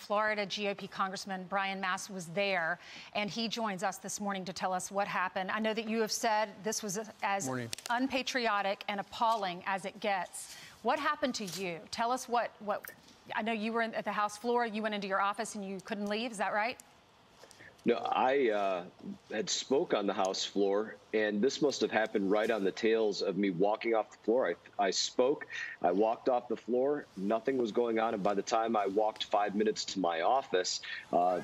Florida GOP Congressman Brian Mast was there, and he joins us this morning to tell us what happened. I know that you have said this was as unpatriotic and appalling as it gets. What happened to you? Tell us what I know you were at the House floor. You went into your office and you couldn't leave. Is that right? No, I had spoke on the House floor, and this must have happened right on the tails of me walking off the floor. I spoke, I walked off the floor, nothing was going on, and by the time I walked 5 minutes to my office,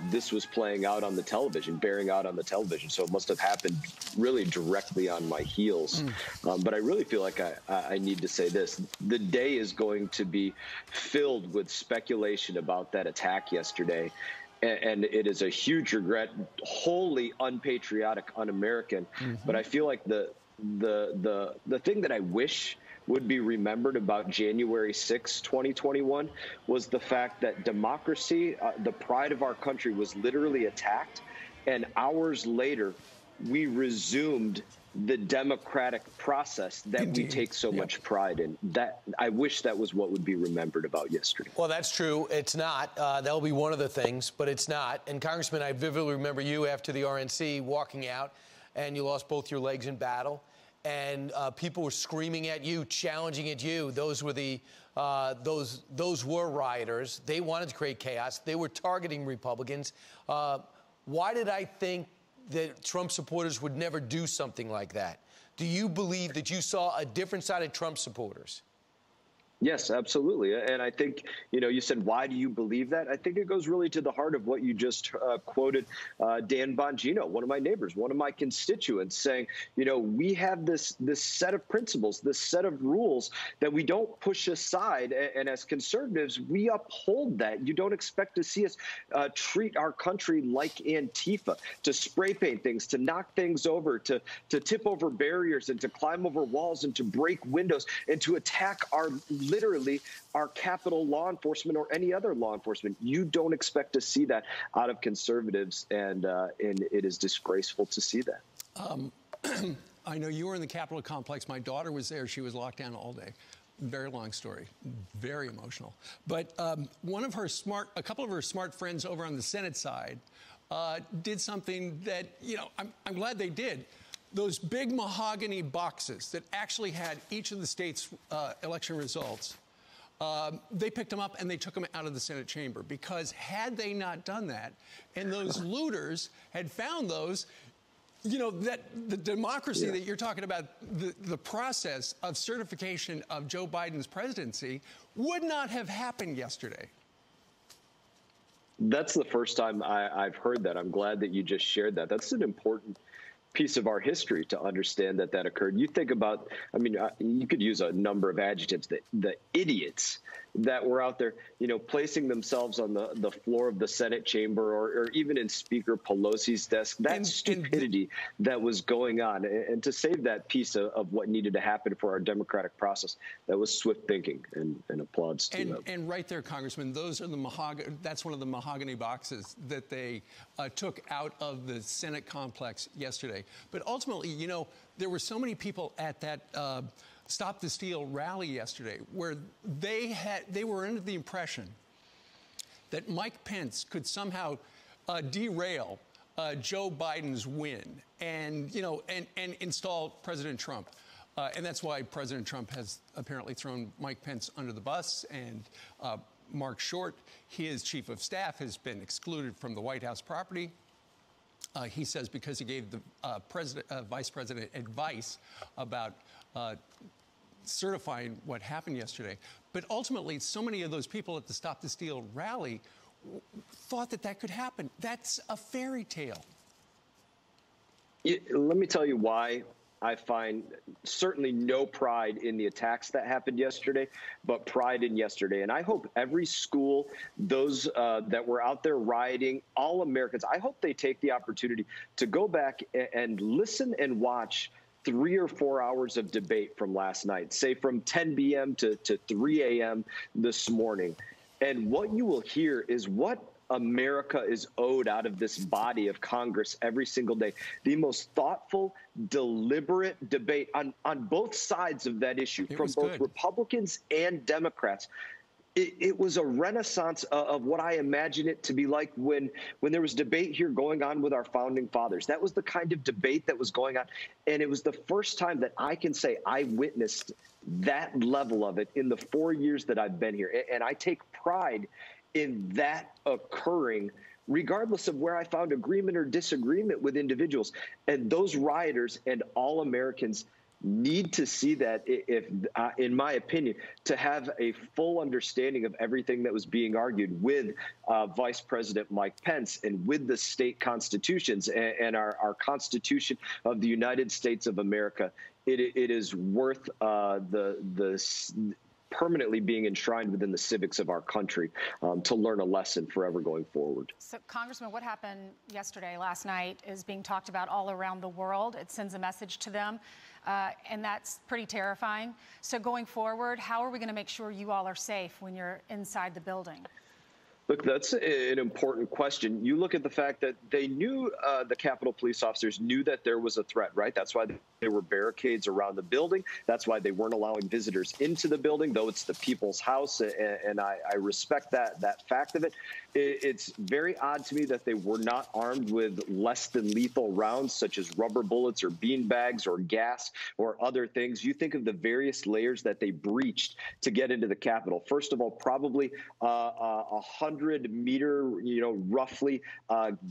this was playing out on the television, bearing out on the television. So it must have happened really directly on my heels. But I really feel like I need to say this. The day is going to be filled with speculation about that attack yesterday. And it is a huge regret, wholly unpatriotic, un-American. But I feel like the thing that I wish would be remembered about January 6, 2021, was the fact that democracy, the pride of our country, was literally attacked. And hours later, we resumed the democratic process that we take so much pride in. That I wish that was what would be remembered about yesterday. Well, that's true. It's not. That'll be one of the things, but it's not. And Congressman, I vividly remember you after the RNC walking out, and you lost both your legs in battle, and people were screaming at you, challenging at you. Those were the those were rioters. They wanted to create chaos. They were targeting Republicans. Why did I think that Trump supporters would never do something like that? Do you believe that you saw a different side of Trump supporters? Yes, absolutely. And I think, you said, why do you believe that? I think it goes really to the heart of what you just quoted Dan Bongino, one of my neighbors, one of my constituents, saying, we have this set of principles, this set of rules that we don't push aside. And as conservatives, we uphold that. You don't expect to see us treat our country like Antifa, to spray paint things, to knock things over, to tip over barriers, and to climb over walls, and to break windows, and to attack literally our Capitol law enforcement or any other law enforcement. You don't expect to see that out of conservatives, and it is disgraceful to see that. I know you were in the Capitol complex. My daughter was there. She was locked down all day. Very long story, very emotional. But a couple of her smart friends over on the Senate side did something that, I'm glad they did. Those big mahogany boxes that actually had each of the state's election results, they picked them up and they took them out of the Senate chamber, because had they not done that, and those looters had found those, that the democracy that you're talking about, the process of certification of Joe Biden's presidency would not have happened yesterday. That's the first time I've heard that. I'm glad that you just shared that. That's an important piece of our history to understand that occurred. You think about, you could use a number of adjectives, the idiots that were out there, placing themselves on the floor of the Senate chamber, or even in Speaker Pelosi's desk, that stupidity that was going on. And to save that piece of what needed to happen for our democratic process, that was swift thinking, and applauds to them. And right there, Congressman, those are that's one of the mahogany boxes that they took out of the Senate complex yesterday. But ultimately, there were so many people at that Stop the Steal rally yesterday where they were under the impression that Mike Pence could somehow derail Joe Biden's win and install President Trump. And that's why President Trump has apparently thrown Mike Pence under the bus, and Mark Short, his chief of staff, has been excluded from the White House property. He says because he gave the vice president advice about certifying what happened yesterday. But ultimately, so many of those people at the Stop the Steal rally thought that could happen. That's a fairy tale. Let me tell you why I find certainly no pride in the attacks that happened yesterday, but pride in yesterday. And I hope every school, those that were out there rioting, all Americans, I hope they take the opportunity to go back and listen and watch 3 or 4 hours of debate from last night, say from 10 p.m. to 3 a.m. this morning. And what you will hear is what America is owed out of this body of Congress every single day. The most thoughtful, deliberate debate on both sides of that issue, from both Republicans and Democrats. It was a renaissance of what I imagine it to be like when there was debate here going on with our founding fathers. That was the kind of debate that was going on. And it was the first time that I can say I witnessed that level of it in the 4 years that I've been here. And I take pride in that occurring, regardless of where I found agreement or disagreement with individuals. And those rioters and all Americans need to see that, if in my opinion, to have a full understanding of everything that was being argued with Vice President Mike Pence and with the state constitutions and our Constitution of the United States of America. It is worth the permanently being enshrined within the civics of our country to learn a lesson forever going forward. So, Congressman, what happened yesterday, last night, is being talked about all around the world. It sends a message to them, and that's pretty terrifying. So going forward, how are we going to make sure you all are safe when you're inside the building? Look, that's an important question. You look at the fact that they knew, the Capitol police officers knew that there was a threat, right? That's why there were barricades around the building. That's why they weren't allowing visitors into the building, though it's the people's house, and I respect that fact of it. It's very odd to me that they were not armed with less than lethal rounds, such as rubber bullets or bean bags or gas or other things. You think of the various layers that they breached to get into the Capitol. First of all, probably 100-meter, roughly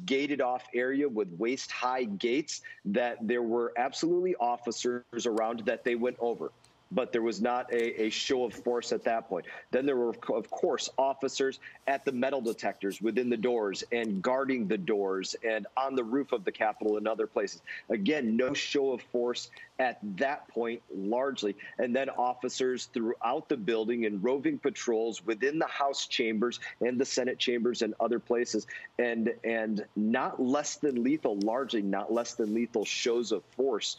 gated off area with waist-high gates that there were absolutely officers around that they went over. But there was not a show of force at that point. Then there were, of course, officers at the metal detectors within the doors and guarding the doors and on the roof of the Capitol and other places. Again, no show of force at that point, largely. And then officers throughout the building and roving patrols within the House chambers and the Senate chambers and other places. And not less than lethal, largely not less than lethal shows of force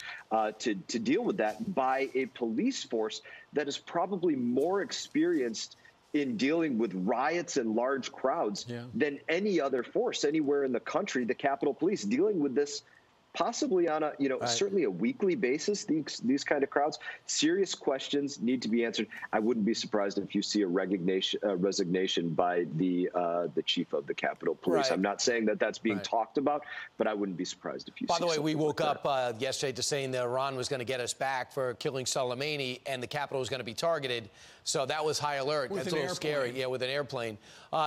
to deal with that by a police force that is probably more experienced in dealing with riots and large crowds than any other force anywhere in the country. The Capitol Police dealing with this possibly on a, certainly a weekly basis, these kind of crowds. Serious questions need to be answered. I wouldn't be surprised if you see a resignation by the chief of the Capitol Police. Right. I'm not saying that that's being talked about, but I wouldn't be surprised if you see. By the way, we woke up yesterday to saying that Iran was going to get us back for killing Soleimani and the Capitol was going to be targeted. So that was high alert. That's a little scary. Yeah, with an airplane.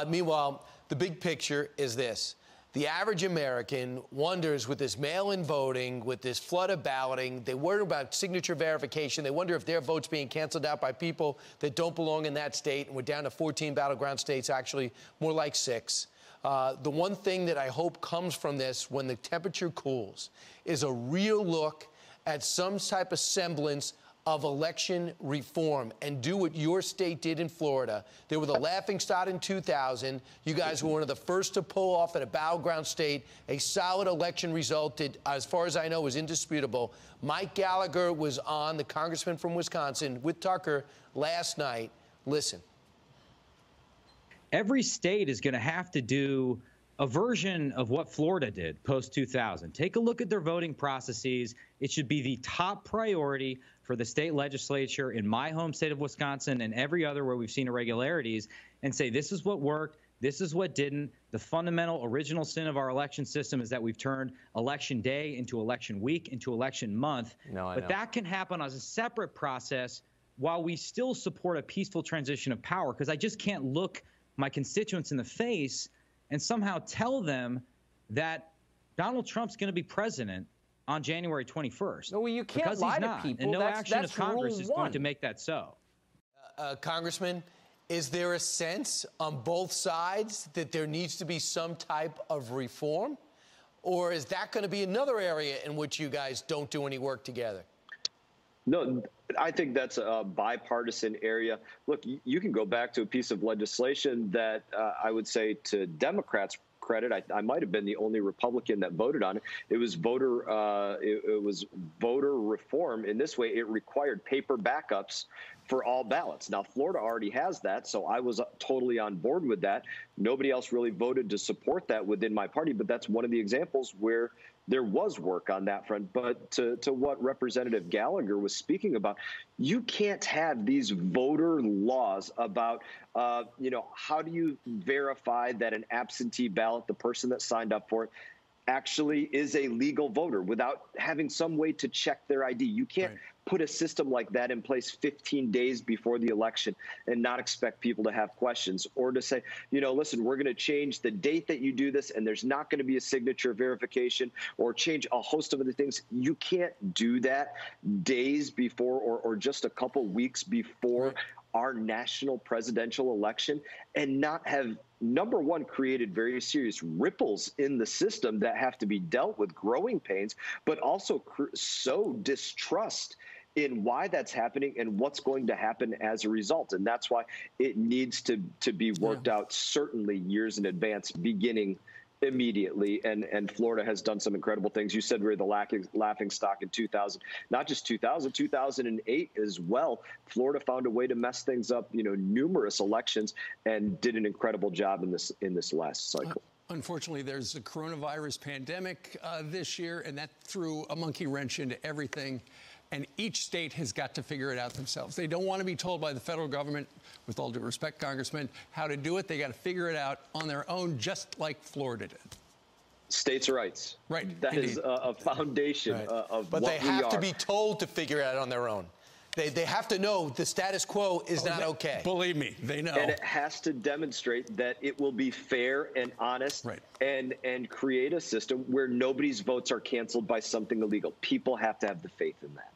Meanwhile, the big picture is this. The average American wonders, with this mail-in voting, with this flood of balloting, they worry about signature verification. They wonder if their vote's being canceled out by people that don't belong in that state. And we're down to 14 battleground states, actually more like 6. The one thing that I hope comes from this when the temperature cools is a real look at some type of semblance of election reform and do what your state did in Florida. They were the laughingstock in 2000. You guys were one of the first to pull off at a battleground state a solid election result that, as far as I know, was indisputable. Mike Gallagher was on, the congressman from Wisconsin, with Tucker last night. Listen. Every state is going to have to do a version of what Florida did post-2000. Take a look at their voting processes. It should be the top priority for the state legislature in my home state of Wisconsin and every other where we've seen irregularities, and say this is what worked, this is what didn't. The fundamental original sin of our election system is that we've turned election day into election week into election month. But that can happen as a separate process while we still support a peaceful transition of power, because I just can't look my constituents in the face and somehow tell them that Donald Trump's going to be president on January 21st. No, well, you can't lie to people. And no action that's of Congress is going one. to make that so. Congressman, is there a sense on both sides that there needs to be some type of reform? Or is that going to be another area in which you guys don't do any work together? No, I think that's a bipartisan area. Look, you can go back to a piece of legislation that I would say, to Democrats' credit, I might have been the only Republican that voted on it. It was voter reform. In this way, it required paper backups for all ballots. Now, Florida already has that, so I was totally on board with that. Nobody else really voted to support that within my party, but that's one of the examples where there was work on that front. But to what Representative Gallagher was speaking about, you can't have these voter laws about, how do you verify that an absentee ballot, the person that signed up for it, actually is a legal voter without having some way to check their ID. You can't put a system like that in place 15 days before the election and not expect people to have questions, or to say, listen, we're going to change the date that you do this and there's not going to be a signature verification, or change a host of other things. You can't do that days before or just a couple weeks before our national presidential election and not have, number one, created very serious ripples in the system that have to be dealt with, growing pains, but also sow distrust in why that's happening and what's going to happen as a result. And that's why it needs to be worked out, certainly years in advance, beginning immediately. And Florida has done some incredible things. You said we were the laughing stock in 2000, not just 2000, 2008 as well. Florida found a way to mess things up, numerous elections, and did an incredible job in this last cycle. Unfortunately, there's a coronavirus pandemic this year, and that threw a monkey wrench into everything. And each state has got to figure it out themselves. They don't want to be told by the federal government, with all due respect, Congressman, how to do it. They got to figure it out on their own, just like Florida did. States' rights. Right. That is a foundation of what we are. But they have to be told to figure it out on their own. They have to know the status quo is not okay. Believe me, they know. And it has to demonstrate that it will be fair and honest, and create a system where nobody's votes are canceled by something illegal. People have to have the faith in that.